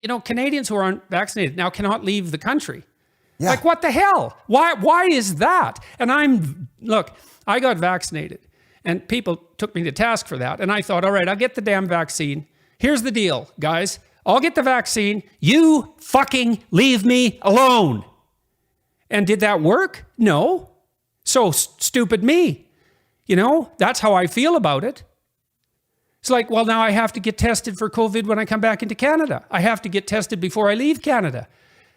Canadians who aren't vaccinated now cannot leave the country. Yeah. Like, what the hell? Why is that? And I got vaccinated and people took me to task for that. And I thought, all right, I'll get the damn vaccine. Here's the deal, guys. I'll get the vaccine. You fucking leave me alone. And did that work? No. So stupid me. That's how I feel about it. It's like, well, now I have to get tested for COVID when I come back into Canada. I have to get tested before I leave Canada.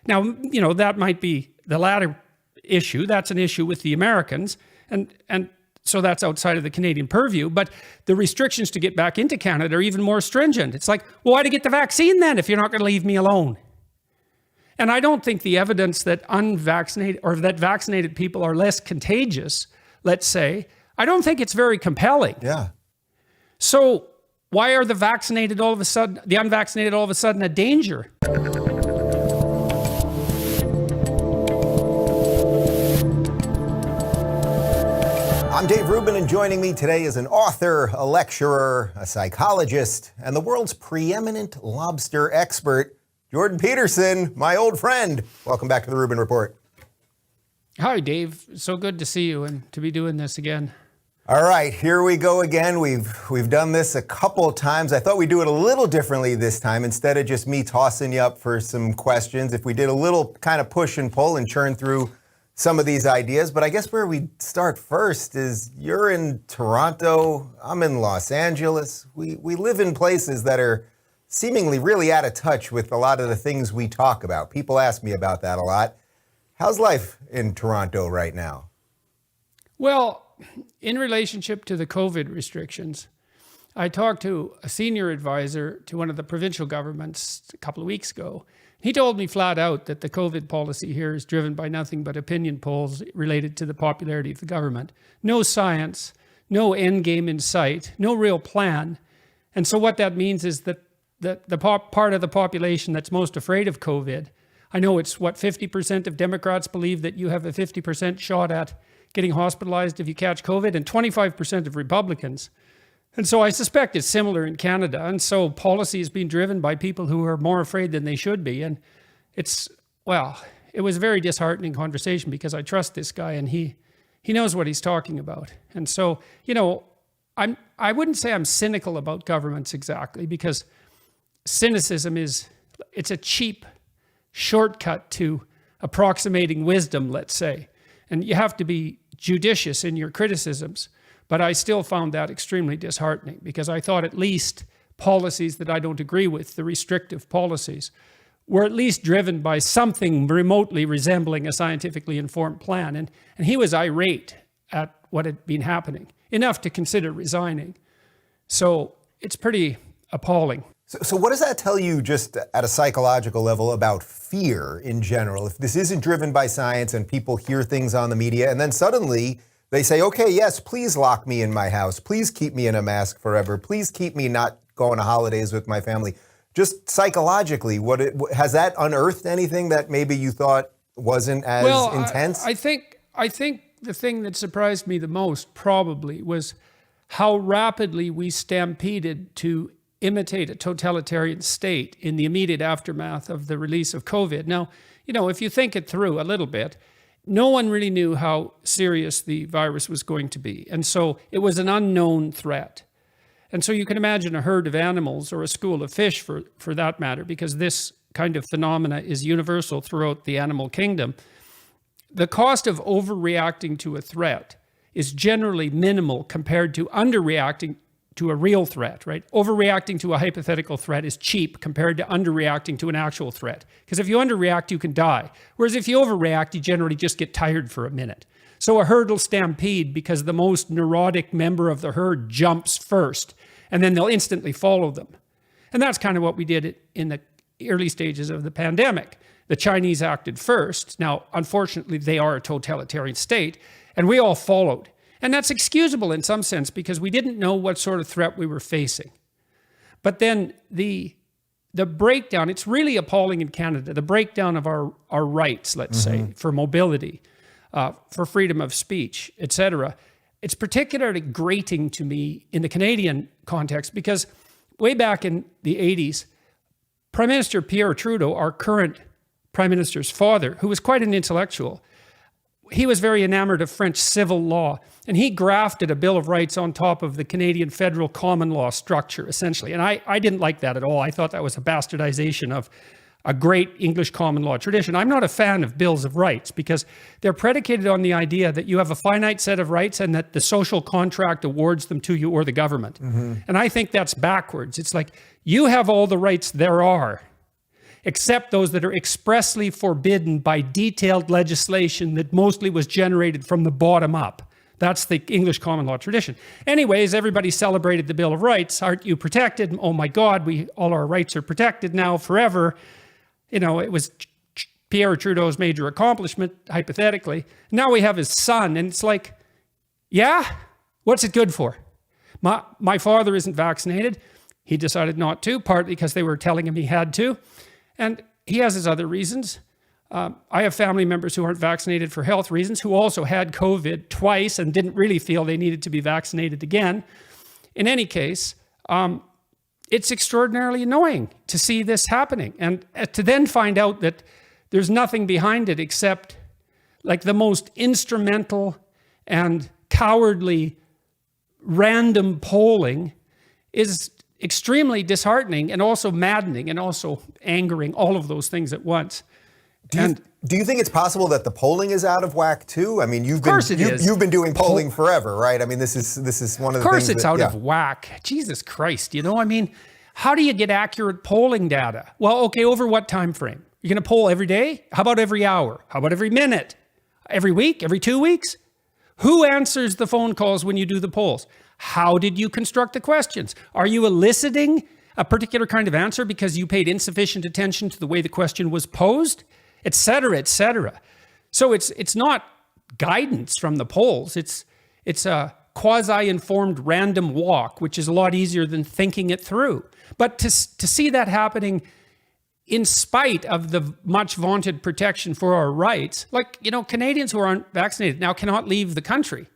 Now, that might be the latter issue. That's an issue with the Americans. And so that's outside of the Canadian purview. But the restrictions to get back into Canada are even more stringent. It's like, well, why to get the vaccine then if you're not going to leave me alone? And I don't think the evidence that unvaccinated or that vaccinated people are less contagious, let's say, I don't think it's very compelling. Yeah. So why are the unvaccinated all of a sudden a danger? I'm Dave Rubin, and joining me today is an author, a lecturer, a psychologist, and the world's preeminent lobster expert, Jordan Peterson, my old friend. Welcome back to the Rubin Report. Hi, Dave. So good to see you and to be doing this again. All right, here we go again. We've done this a couple of times. I thought we'd do it a little differently this time. Instead of just me tossing you up for some questions, if we did a little kind of push and pull and churn through some of these ideas. But I guess where we start first is you're in Toronto, I'm in Los Angeles. We live in places that are seemingly really out of touch with a lot of the things we talk about. People ask me about that a lot. How's life in Toronto right now? Well, in relationship to the COVID restrictions, I talked to a senior advisor to one of the provincial governments a couple of weeks ago. He told me flat out that the COVID policy here is driven by nothing but opinion polls related to the popularity of the government. No science, no end game in sight, no real plan. And so what that means is that the part of the population that's most afraid of COVID, I know it's 50% of Democrats believe that you have a 50% shot at getting hospitalized if you catch COVID, and 25% of Republicans. And so I suspect it's similar in Canada. And so policy is being driven by people who are more afraid than they should be. And it was a very disheartening conversation because I trust this guy and he knows what he's talking about. And so, I wouldn't say I'm cynical about governments exactly, because cynicism it's a cheap shortcut to approximating wisdom, let's say. And you have to be judicious in your criticisms. But I still found that extremely disheartening because I thought at least policies that I don't agree with, the restrictive policies, were at least driven by something remotely resembling a scientifically informed plan. And he was irate at what had been happening, enough to consider resigning. So it's pretty appalling. So what does that tell you just at a psychological level about fear in general? If this isn't driven by science and people hear things on the media and then suddenly they say, okay, yes, please lock me in my house. Please keep me in a mask forever. Please keep me not going to holidays with my family. Just psychologically, has that unearthed anything that maybe you thought wasn't as intense? I think the thing that surprised me the most probably was how rapidly we stampeded to imitate a totalitarian state in the immediate aftermath of the release of COVID. Now, if you think it through a little bit, no one really knew how serious the virus was going to be. And so it was an unknown threat. And so you can imagine a herd of animals or a school of fish for that matter, because this kind of phenomena is universal throughout the animal kingdom. The cost of overreacting to a threat is generally minimal compared to underreacting to a real threat, right? Overreacting to a hypothetical threat is cheap compared to underreacting to an actual threat. Because if you underreact, you can die. Whereas if you overreact, you generally just get tired for a minute. So a herd will stampede because the most neurotic member of the herd jumps first, and then they'll instantly follow them. And that's kind of what we did in the early stages of the pandemic. The Chinese acted first. Now, unfortunately, they are a totalitarian state, and we all followed. And that's excusable in some sense because we didn't know what sort of threat we were facing. But then the breakdown, it's really appalling in Canada, the breakdown of our rights, let's say, for mobility, for freedom of speech, etc. It's particularly grating to me in the Canadian context because way back in the 80s, Prime Minister Pierre Trudeau, our current Prime Minister's father, who was quite an intellectual, he was very enamored of French civil law, and he grafted a Bill of Rights on top of the Canadian federal common law structure, essentially. And I didn't like that at all. I thought that was a bastardization of a great English common law tradition. I'm not a fan of bills of rights because they're predicated on the idea that you have a finite set of rights and that the social contract awards them to you or the government. And I think that's backwards. It's like, you have all the rights there are, except those that are expressly forbidden by detailed legislation that mostly was generated from the bottom up. That's the English common law tradition. Anyways, everybody celebrated the Bill of Rights. Aren't you protected? Oh my God, all our rights are protected now forever. You know, it was Pierre Trudeau's major accomplishment, hypothetically. Now we have his son, and it's like, yeah, what's it good for? My father isn't vaccinated. He decided not to, partly because they were telling him he had to. And he has his other reasons. I have family members who aren't vaccinated for health reasons, who also had COVID twice and didn't really feel they needed to be vaccinated again. In any case, it's extraordinarily annoying to see this happening and to then find out that there's nothing behind it except like the most instrumental and cowardly random polling is extremely disheartening and also maddening and also angering, all of those things at once. Do you think it's possible that the polling is out of whack too? I mean, you've been doing polling forever, right? I mean, this is one of the things. Of course, it's out of whack. Jesus Christ, you know, I mean, how do you get accurate polling data? Well, okay, over what time frame? You're going to poll every day? How about every hour? How about every minute? Every week? Every 2 weeks? Who answers the phone calls when you do the polls? How did you construct the questions? Are you eliciting a particular kind of answer because you paid insufficient attention to the way the question was posed? Et cetera, et cetera. So it's not guidance from the polls. It's a quasi-informed random walk, which is a lot easier than thinking it through. But to see that happening in spite of the much vaunted protection for our rights, like, you know, Canadians who aren't vaccinated now cannot leave the country.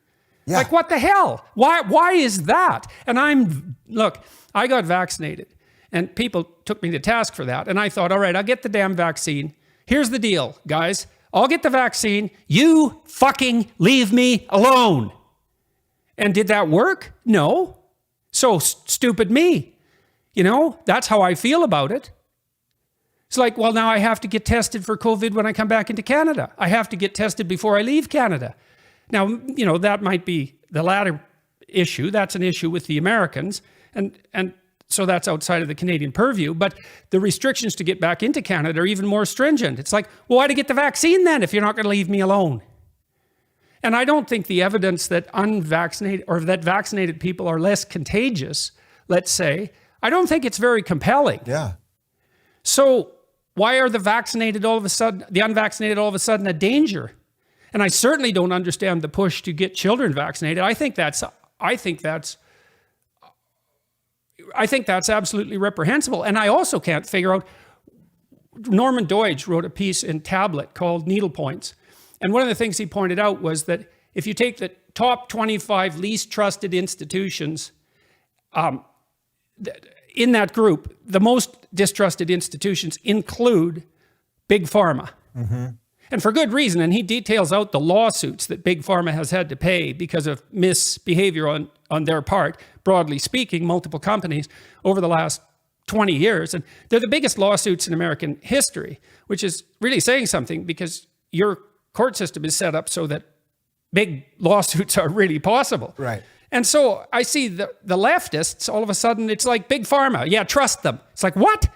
Yeah. Like, what the hell? Why is that? And look, I got vaccinated and people took me to task for that. And I thought, all right, I'll get the damn vaccine. Here's the deal, guys. I'll get the vaccine. You fucking leave me alone. And did that work? No. So stupid me. You know, that's how I feel about it. It's like, well, now I have to get tested for COVID when I come back into Canada. I have to get tested before I leave Canada. Now, you know, that might be the latter issue. That's an issue with the Americans. And so that's outside of the Canadian purview. But the restrictions to get back into Canada are even more stringent. It's like, well, why to get the vaccine then if you're not going to leave me alone? And I don't think the evidence that unvaccinated or that vaccinated people are less contagious, let's say, I don't think it's very compelling. Yeah. So why are the unvaccinated all of a sudden a danger? And I certainly don't understand the push to get children vaccinated. I think that's absolutely reprehensible. And I also can't figure out, Norman Deutsch wrote a piece in Tablet called Needle Points. And one of the things he pointed out was that if you take the top 25 least trusted institutions, in that group, the most distrusted institutions include Big Pharma. Mm-hmm. And for good reason. And he details out the lawsuits that Big Pharma has had to pay because of misbehavior on their part, broadly speaking, multiple companies over the last 20 years. And they're the biggest lawsuits in American history, which is really saying something because your court system is set up so that big lawsuits are really possible. Right. And so I see the leftists, all of a sudden, it's like Big Pharma. Yeah, trust them. It's like, what?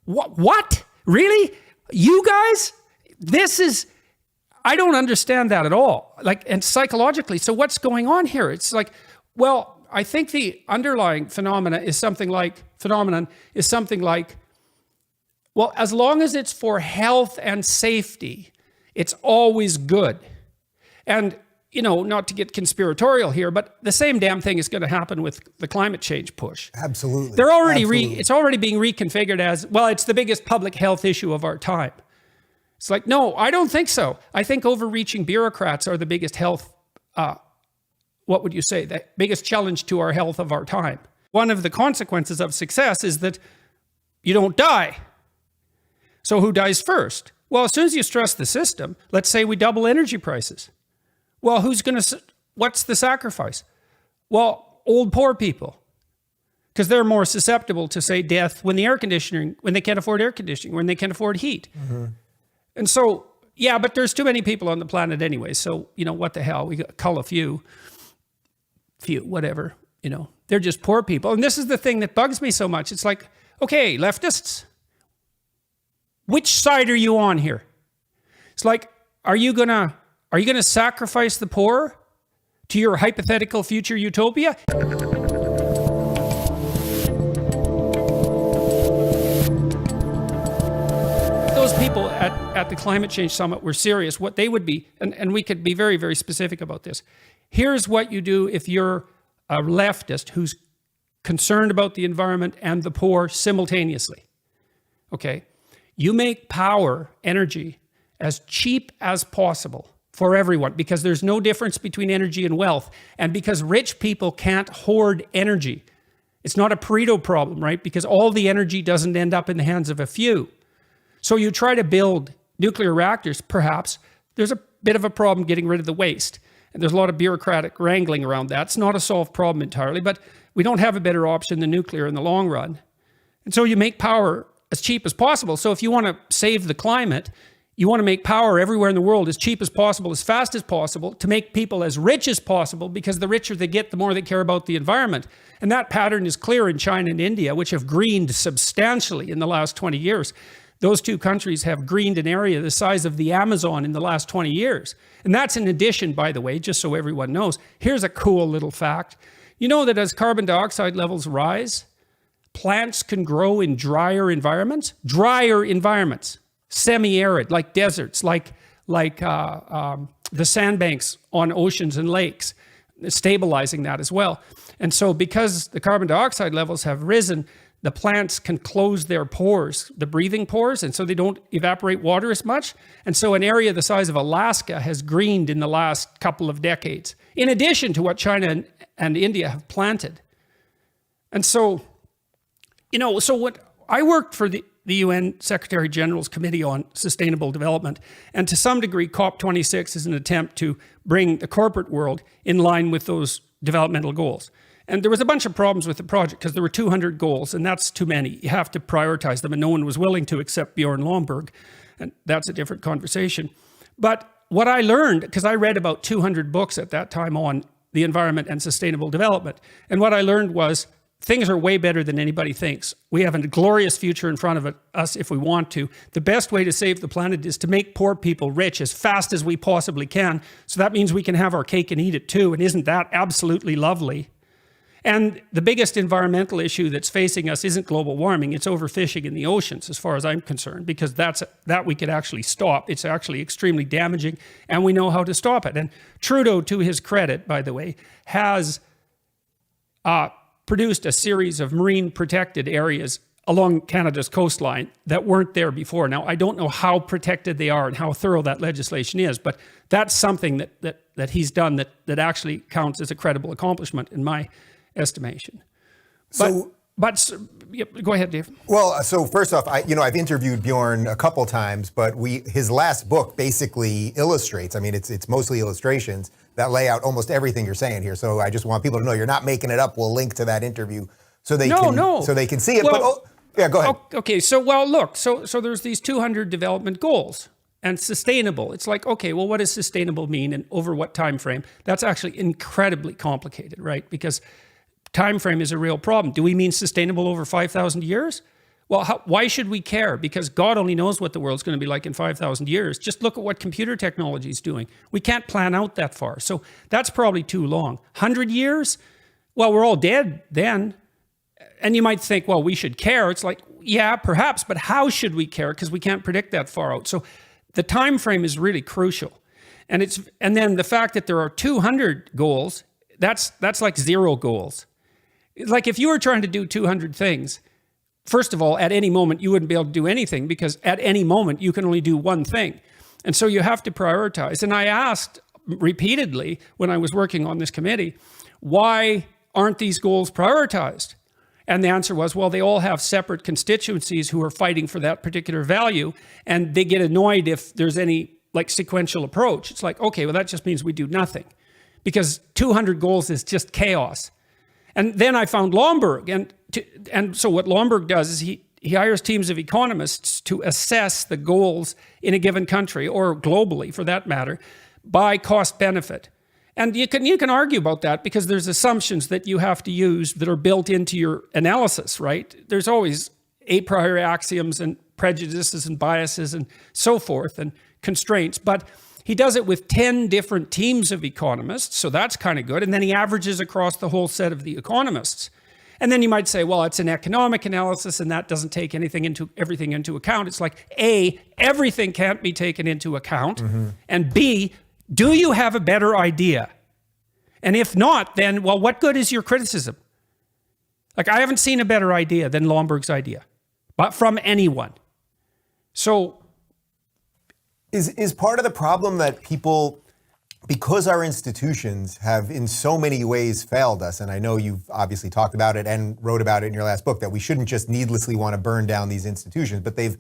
What? Really? You guys? I don't understand that at all. Like, and psychologically, so what's going on here? It's like, well, I think the underlying phenomenon is something like, well, as long as it's for health and safety, it's always good. And, you know, not to get conspiratorial here, but the same damn thing is going to happen with the climate change push. Absolutely. They're already it's already being reconfigured as, well, it's the biggest public health issue of our time. It's like, no, I don't think so. I think overreaching bureaucrats are the biggest health, what would you say, the biggest challenge to our health of our time. One of the consequences of success is that you don't die. So who dies first? Well, as soon as you stress the system, let's say we double energy prices. Well, what's the sacrifice? Well, old poor people, because they're more susceptible to, say, death when they can't afford air conditioning, when they can't afford heat. And so, yeah, but there's too many people on the planet anyway. So, what the hell? We cull a few, whatever, they're just poor people. And this is the thing that bugs me so much. It's like, okay, leftists, which side are you on here? It's like, are you gonna sacrifice the poor to your hypothetical future utopia? Those people at the climate change summit were serious, what they would be, and we could be very, very specific about this. Here's what you do if you're a leftist who's concerned about the environment and the poor simultaneously. Okay? You make power, energy, as cheap as possible for everyone, because there's no difference between energy and wealth, and because rich people can't hoard energy. It's not a Pareto problem, right? Because all the energy doesn't end up in the hands of a few. So you try to build nuclear reactors, perhaps. There's a bit of a problem getting rid of the waste. And there's a lot of bureaucratic wrangling around that. It's not a solved problem entirely, but we don't have a better option than nuclear in the long run. And so you make power as cheap as possible. So if you want to save the climate, you want to make power everywhere in the world as cheap as possible, as fast as possible, to make people as rich as possible, because the richer they get, the more they care about the environment. And that pattern is clear in China and India, which have greened substantially in the last 20 years. Those two countries have greened an area the size of the Amazon in the last 20 years. And that's in addition, by the way, just so everyone knows. Here's a cool little fact. You know that as carbon dioxide levels rise, plants can grow in drier environments, semi-arid, like deserts, like the sandbanks on oceans and lakes, stabilizing that as well. And so because the carbon dioxide levels have risen, the plants can close their pores, the breathing pores, and so they don't evaporate water as much. And so an area the size of Alaska has greened in the last couple of decades, in addition to what China and India have planted. And so, what I worked for the UN Secretary General's Committee on Sustainable Development, and to some degree, COP26 is an attempt to bring the corporate world in line with those developmental goals. And there was a bunch of problems with the project because there were 200 goals, and that's too many. You have to prioritize them, and no one was willing to except Bjorn Lomborg, and that's a different conversation. But what I learned, because I read about 200 books at that time on the environment and sustainable development, and what I learned was things are way better than anybody thinks. We have a glorious future in front of us if we want to. The best way to save the planet is to make poor people rich as fast as we possibly can. So that means we can have our cake and eat it too, and isn't that absolutely lovely? And the biggest environmental issue that's facing us isn't global warming, it's overfishing in the oceans, as far as I'm concerned, because that we could actually stop. It's actually extremely damaging, and we know how to stop it. And Trudeau, to his credit, by the way, has produced a series of marine protected areas along Canada's coastline that weren't there before. Now, I don't know how protected they are and how thorough that legislation is, but that's something that he's done that actually counts as a credible accomplishment in my estimation. But go ahead, Dave. Well, so first off, I've interviewed Bjorn a couple times, but his last book basically illustrates. I mean, it's mostly illustrations that lay out almost everything you're saying here. So I just want people to know you're not making it up. We'll link to that interview so they can see it. Well, yeah, go ahead. Okay, so look, so there's these 200 development goals. And sustainable, it's like, okay, well, what does sustainable mean and over what time frame? That's actually incredibly complicated, right? Because time frame is a real problem. Do we mean sustainable over 5,000 years? Well, why should we care? Because God only knows what the world's going to be like in 5,000 years. Just look at what computer technology is doing. We can't plan out that far. So that's probably too long. 100 years? Well, we're all dead then. And you might think, well, we should care. It's like, yeah, perhaps, but how should we care? Because we can't predict that far out. So the time frame is really crucial. And then the fact that there are 200 goals, that's like 0 goals. Like if you were trying to do 200 things, first of all, at any moment, you wouldn't be able to do anything because at any moment, you can only do one thing. And so you have to prioritize. And I asked repeatedly when I was working on this committee, why aren't these goals prioritized? And the answer was, well, they all have separate constituencies who are fighting for that particular value, and they get annoyed if there's any like sequential approach. It's like, okay, well, that just means we do nothing, because 200 goals is just chaos. And then I found Lomborg, and so what Lomborg does is he hires teams of economists to assess the goals in a given country, or globally for that matter, by cost benefit. And you can argue about that because there's assumptions that you have to use that are built into your analysis, right? There's always a priori axioms and prejudices and biases and so forth and constraints, but he does it with 10 different teams of economists, so that's kind of good. And then he averages across the whole set of the economists. And then you might say, well, it's an economic analysis and that doesn't take everything into account. It's like, A, everything can't be taken into account. And B, do you have a better idea? And if not, then, well, what good is your criticism? Like, I haven't seen a better idea than Lomborg's idea, but from anyone. So is part of the problem that people, because our institutions have in so many ways failed us, and I know you've obviously talked about it and wrote about it in your last book, that we shouldn't just needlessly want to burn down these institutions, but they've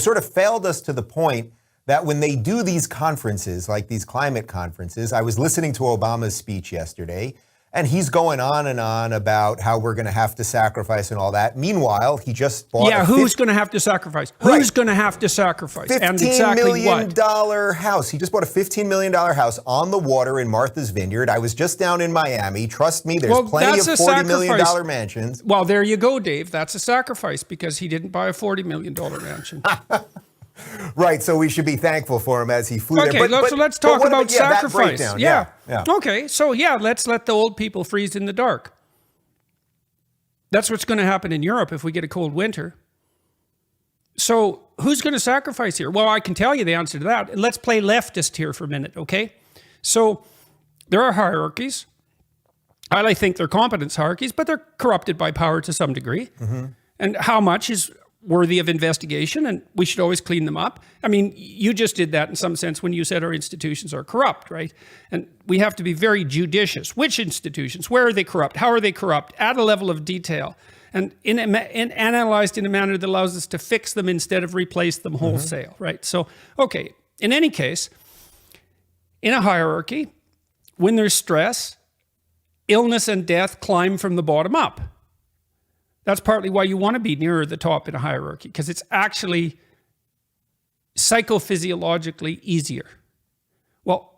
sort of failed us to the point that when they do these conferences, like these climate conferences, I was listening to Obama's speech yesterday, and he's going on and on about how we're going to have to sacrifice and all that. Meanwhile, he just bought who's going to have to sacrifice? Right. Who's going to have to sacrifice? And exactly $15 million house. He just bought a $15 million house on the water in Martha's Vineyard. I was just down in Miami. Trust me, there's plenty of $40 million mansions. Well, there you go, Dave. That's a sacrifice because he didn't buy a $40 million mansion. Right, so we should be thankful for him as he flew there. Okay, so let's talk about sacrifice. Yeah. Okay, so let's let the old people freeze in the dark. That's what's going to happen in Europe if we get a cold winter. So who's going to sacrifice here? Well, I can tell you the answer to that. And let's play leftist here for a minute, okay? So there are hierarchies. I think they're competence hierarchies, but they're corrupted by power to some degree. And how much is worthy of investigation, and we should always clean them up. I mean, you just did that in some sense when you said our institutions are corrupt, right? And we have to be very judicious. Which institutions? Where are they corrupt? How are they corrupt? At a level of detail. And analyzed in a manner that allows us to fix them instead of replace them wholesale, right? So, okay, in any case, in a hierarchy, when there's stress, illness and death climb from the bottom up. That's partly why you want to be nearer the top in a hierarchy, because it's actually psychophysiologically easier. Well,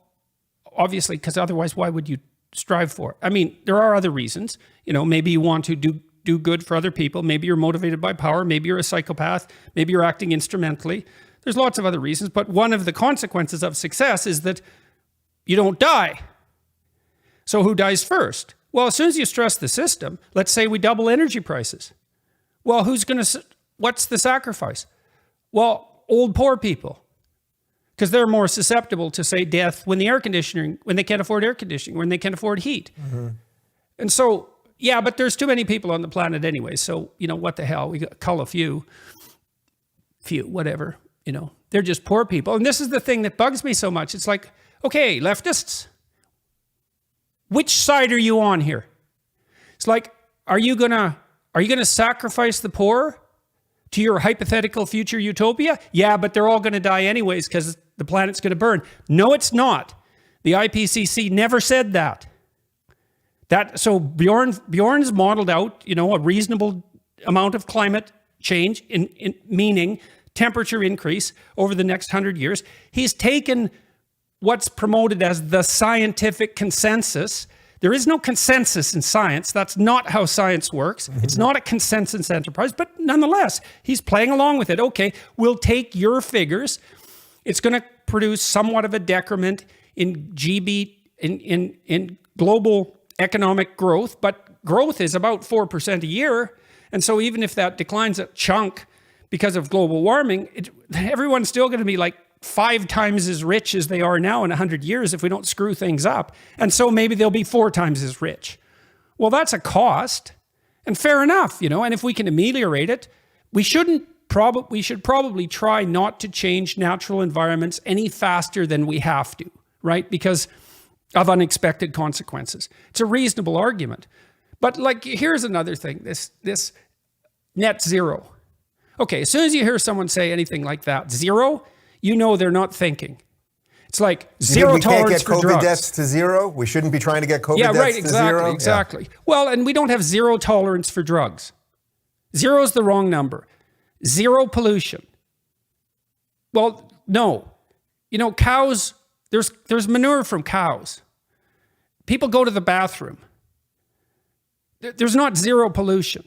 obviously, because otherwise, why would you strive for it? I mean, there are other reasons. You know, maybe you want to do good for other people. Maybe you're motivated by power. Maybe you're a psychopath. Maybe you're acting instrumentally. There's lots of other reasons, but one of the consequences of success is that you don't die. So who dies first? Well, as soon as you stress the system, let's say we double energy prices. Well, what's the sacrifice? Well, old poor people, because they're more susceptible to, say, death when they can't afford air conditioning, when they can't afford heat. And so, yeah, but there's too many people on the planet anyway. So, you know, what the hell? We cull a few, whatever, you know, they're just poor people. And this is the thing that bugs me so much. It's like, okay, leftists, which side are you on here? It's like, are you gonna sacrifice the poor to your hypothetical future utopia? Yeah, but they're all gonna die anyways because the planet's gonna burn. No, it's not. The IPCC never said that. So Bjorn's modeled out, you know, a reasonable amount of climate change in meaning temperature increase over the next 100 years. He's taken what's promoted as the scientific consensus. There is no consensus in science. That's not how science works. It's not a consensus enterprise, but nonetheless, he's playing along with it. Okay, we'll take your figures. It's going to produce somewhat of a decrement in in global economic growth, but growth is about 4% a year. And so even if that declines a chunk because of global warming, everyone's still going to be like 5 times as rich as they are now in 100 years if we don't screw things up. And so maybe they'll be 4 times as rich. Well, that's a cost. And fair enough, you know, and if we can ameliorate it, we should probably try not to change natural environments any faster than we have to, right? Because of unexpected consequences. It's a reasonable argument. But like, here's another thing, this net zero. Okay, as soon as you hear someone say anything like that, zero, you know they're not thinking. It's like zero tolerance for drugs. We can't get COVID deaths to zero? We shouldn't be trying to get COVID deaths to zero? Exactly. Yeah. Well, and we don't have zero tolerance for drugs. Zero is the wrong number. Zero pollution. Well, no. You know, cows, there's manure from cows. People go to the bathroom. There's not zero pollution.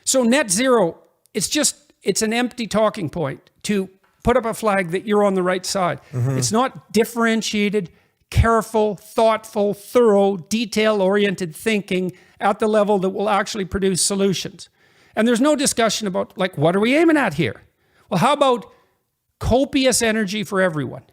So net zero, it's an empty talking point to put up a flag that you're on the right side. Mm-hmm. It's not differentiated, careful, thoughtful, thorough, detail-oriented thinking at the level that will actually produce solutions. And there's no discussion about, like, what are we aiming at here? Well, how about copious energy for everyone,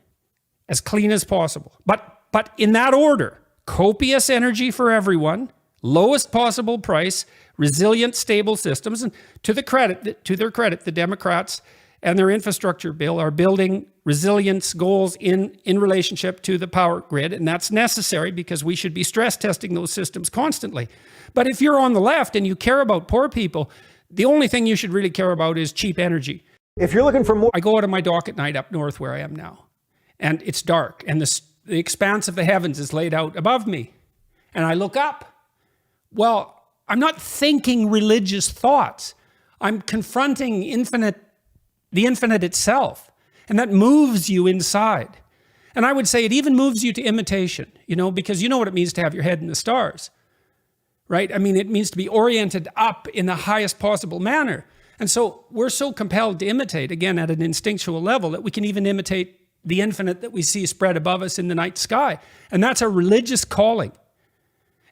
as clean as possible? But in that order, copious energy for everyone, lowest possible price, resilient, stable systems. And to their credit, the Democrats and their infrastructure bill are building resilience goals in relationship to the power grid. And that's necessary because we should be stress testing those systems constantly. But if you're on the left and you care about poor people, the only thing you should really care about is cheap energy. If you're looking for more... I go out on my dock at night up north where I am now, and it's dark, and the expanse of the heavens is laid out above me. And I look up. Well, I'm not thinking religious thoughts. I'm confronting the infinite itself. And that moves you inside. And I would say it even moves you to imitation, because you know what it means to have your head in the stars, right? I mean, it means to be oriented up in the highest possible manner. And so we're so compelled to imitate, again, at an instinctual level, that we can even imitate the infinite that we see spread above us in the night sky. And that's a religious calling.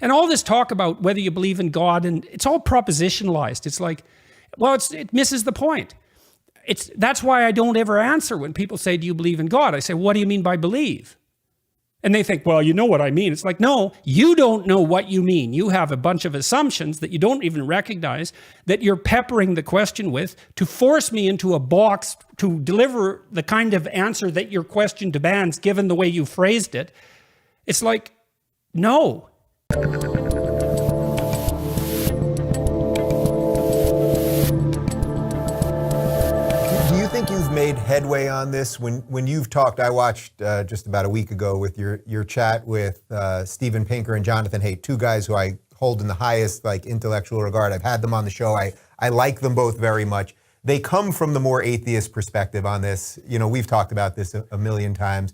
And all this talk about whether you believe in God, and it's all propositionalized. It's like, well, it misses the point. That's why I don't ever answer when people say, do you believe in God? I say, what do you mean by believe? And they think, well, you know what I mean. It's like, no, you don't know what you mean. You have a bunch of assumptions that you don't even recognize, that you're peppering the question with to force me into a box to deliver the kind of answer that your question demands, given the way you phrased it. It's like, no. You've made headway on this when you've talked. I watched just about a week ago with your chat with Steven Pinker and Jonathan Haidt, two guys who I hold in the highest intellectual regard. I've had them on the show. I like them both very much. They come from the more atheist perspective on this. We've talked about this a million times.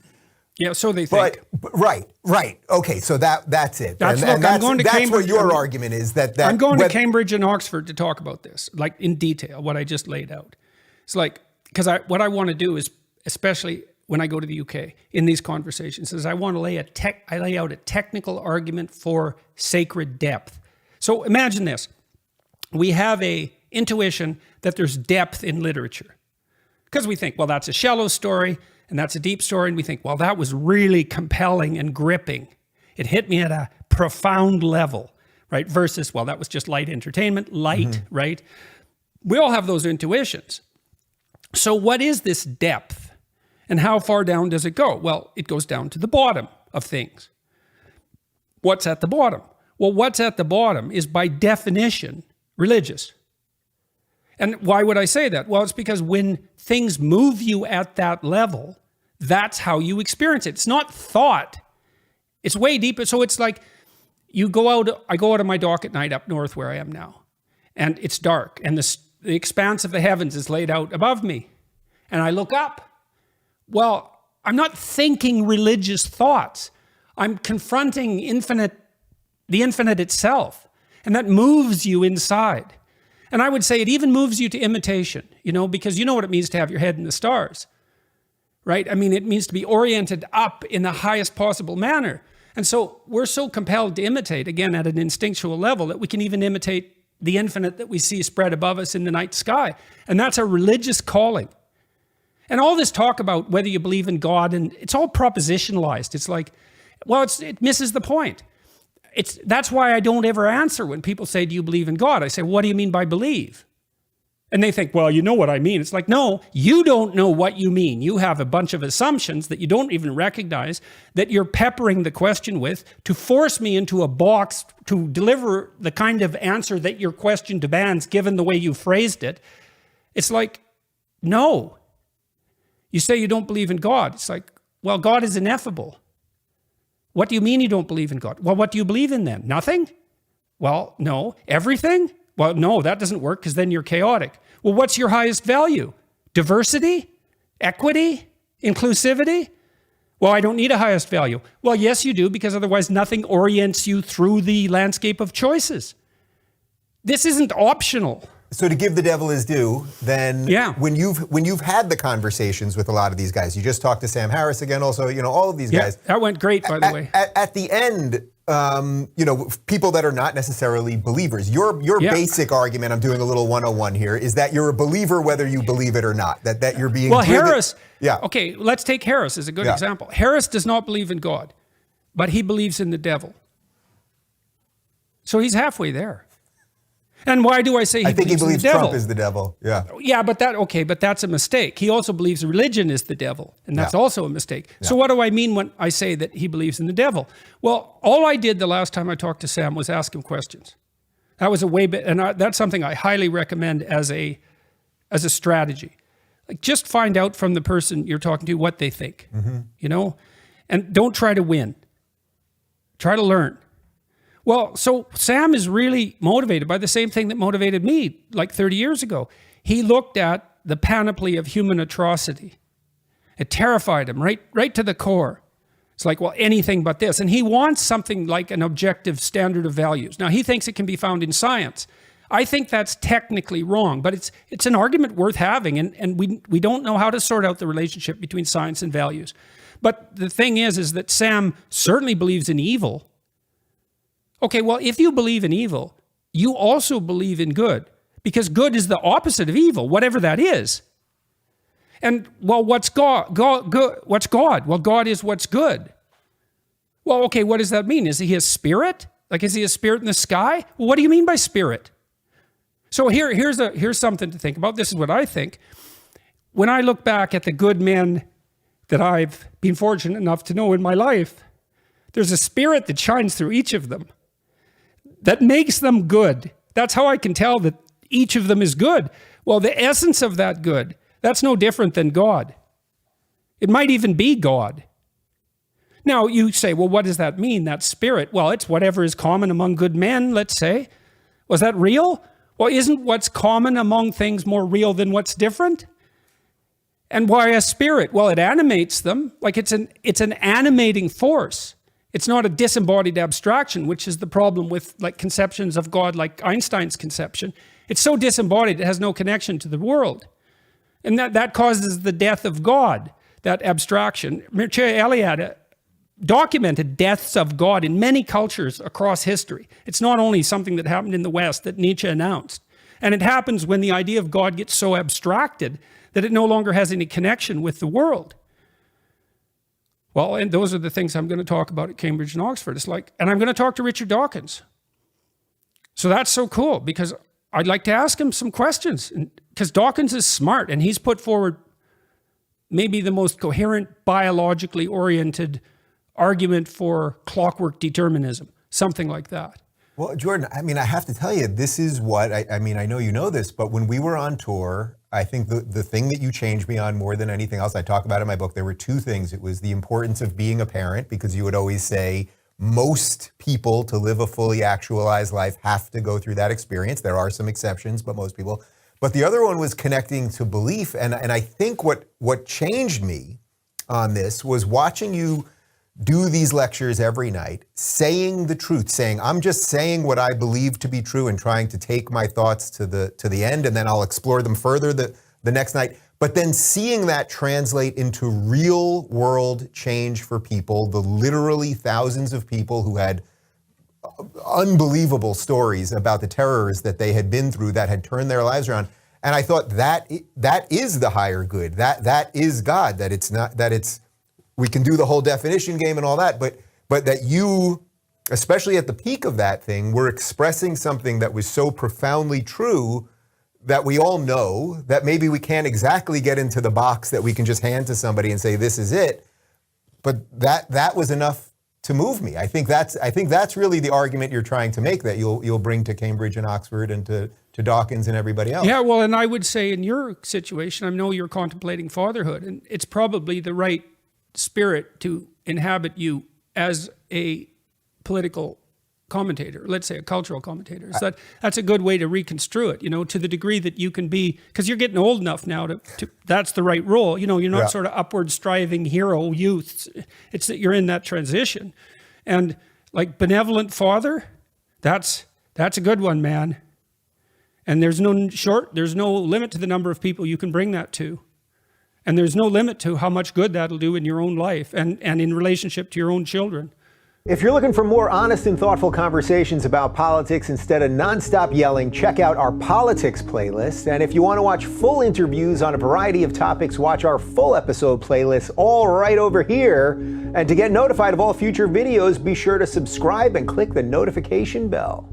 Yeah, so they think. But right. Okay, so that's it. That's what your argument is. I'm going to Cambridge and Oxford to talk about this, like in detail, what I just laid out. It's like, because what I want to do is, especially when I go to the UK in these conversations, is I want to lay out a technical argument for sacred depth. So imagine this. We have a intuition that there's depth in literature. Because we think, well, that's a shallow story and that's a deep story. And we think, well, that was really compelling and gripping. It hit me at a profound level, right? Versus, well, that was just light entertainment, right? We all have those intuitions. So what is this depth? And how far down does it go? Well, it goes down to the bottom of things. What's at the bottom? Well, what's at the bottom is by definition religious. And why would I say that? Well, it's because when things move you at that level, that's how you experience it. It's not thought. It's way deeper. So it's like I go out on my dock at night up north where I am now, and it's dark, and the expanse of the heavens is laid out above me. And I look up. Well, I'm not thinking religious thoughts. I'm confronting the infinite itself. And that moves you inside. And I would say it even moves you to imitation, because you know what it means to have your head in the stars, right? I mean, it means to be oriented up in the highest possible manner. And so we're so compelled to imitate, again, at an instinctual level, that we can even imitate the infinite that we see spread above us in the night sky. And that's a religious calling. And all this talk about whether you believe in God, and it's all propositionalized. It's like, well, it misses the point. That's why I don't ever answer when people say, do you believe in God? I say, what do you mean by believe? And they think, well, you know what I mean. It's like, no, you don't know what you mean. You have a bunch of assumptions that you don't even recognize that you're peppering the question with to force me into a box to deliver the kind of answer that your question demands, given the way you phrased it. It's like, no. You say you don't believe in God. It's like, well, God is ineffable. What do you mean you don't believe in God? Well, what do you believe in then? Nothing? Well, no. Everything? Well, no, that doesn't work because then you're chaotic. Well, what's your highest value? Diversity? Equity? Inclusivity? Well, I don't need a highest value. Well, yes, you do, because otherwise nothing orients you through the landscape of choices. This isn't optional. So to give the devil his due, then when you've had the conversations with a lot of these guys, you just talked to Sam Harris again, also, all of these guys. That went great, by the way. At the end, people that are not necessarily believers, your basic argument, I'm doing a little 101 here, is that you're a believer whether you believe it or not, that you're being driven. Harris, okay, let's take Harris as a good example. Harris does not believe in God, but he believes in the devil. So he's halfway there. And why do I say I think he believes in the devil? Trump is the devil. Yeah. Yeah, but that's a mistake. He also believes religion is the devil, and that's also a mistake. So what do I mean when I say that he believes in the devil? Well, all I did the last time I talked to Sam was ask him questions. That was that's something I highly recommend as a strategy. Like, just find out from the person you're talking to what they think, and don't try to win. Try to learn. Well, so Sam is really motivated by the same thing that motivated me like 30 years ago. He looked at the panoply of human atrocity. It terrified him right to the core. It's like, well, anything but this. And he wants something like an objective standard of values. Now, he thinks it can be found in science. I think that's technically wrong, but it's an argument worth having, and we don't know how to sort out the relationship between science and values. But the thing is that Sam certainly believes in evil. Okay, well, if you believe in evil, you also believe in good, because good is the opposite of evil, whatever that is. And, well, what's God? What's God? Well, God is what's good. Well, okay, what does that mean? Is he a spirit? Like, is he a spirit in the sky? Well, what do you mean by spirit? So here's something to think about. This is what I think. When I look back at the good men that I've been fortunate enough to know in my life, there's a spirit that shines through each of them that makes them good. That's how I can tell that each of them is good. Well, the essence of that good, that's no different than God. It might even be God. Now, you say, well, what does that mean, that spirit? Well, it's whatever is common among good men, let's say. Was that real? Well, isn't what's common among things more real than what's different? And why a spirit? Well, it animates them. Like, it's an animating force. It's not a disembodied abstraction, which is the problem with like conceptions of God, like Einstein's conception. It's so disembodied, it has no connection to the world. And that causes the death of God, that abstraction. Mircea Eliade documented deaths of God in many cultures across history. It's not only something that happened in the West that Nietzsche announced. And it happens when the idea of God gets so abstracted that it no longer has any connection with the world. Well, and those are the things I'm going to talk about at Cambridge and Oxford. It's like, and I'm going to talk to Richard Dawkins. So that's so cool, because I'd like to ask him some questions, because Dawkins is smart, and he's put forward maybe the most coherent, biologically oriented argument for clockwork determinism, something like that. Well, Jordan, I mean, I have to tell you, this is what, I mean, I know you know this, but when we were on tour, I think the thing that you changed me on more than anything else, I talk about in my book, there were two things. It was the importance of being a parent, because you would always say most people, to live a fully actualized life, have to go through that experience. There are some exceptions, but most people. But the other one was connecting to belief. And I think what changed me on this was watching you do these lectures every night, saying the truth, saying, I'm just saying what I believe to be true and trying to take my thoughts to the end, and then I'll explore them further the next night. But then seeing that translate into real world change for people, the literally thousands of people who had unbelievable stories about the terrors that they had been through that had turned their lives around. And I thought that is the higher good. That is God. That it's not, that it's, we can do the whole definition game and all that, but that you, especially at the peak of that thing, were expressing something that was so profoundly true that we all know, that maybe we can't exactly get into the box that we can just hand to somebody and say, this is it. But that was enough to move me. I think that's really the argument you're trying to make, that you'll bring to Cambridge and Oxford and to Dawkins and everybody else. Yeah, well, and I would say in your situation, I know you're contemplating fatherhood, and it's probably the right spirit to inhabit you as a political commentator, let's say a cultural commentator. So that's a good way to reconstrue it, to the degree that you can be, because you're getting old enough now to that's the right role. You're not sort of upward striving hero youth. It's that you're in that transition. And like benevolent father, that's a good one, man. And there's no limit to the number of people you can bring that to. And there's no limit to how much good that'll do in your own life and in relationship to your own children. If you're looking for more honest and thoughtful conversations about politics instead of nonstop yelling, check out our politics playlist. And if you want to watch full interviews on a variety of topics, watch our full episode playlist all right over here. And to get notified of all future videos, be sure to subscribe and click the notification bell.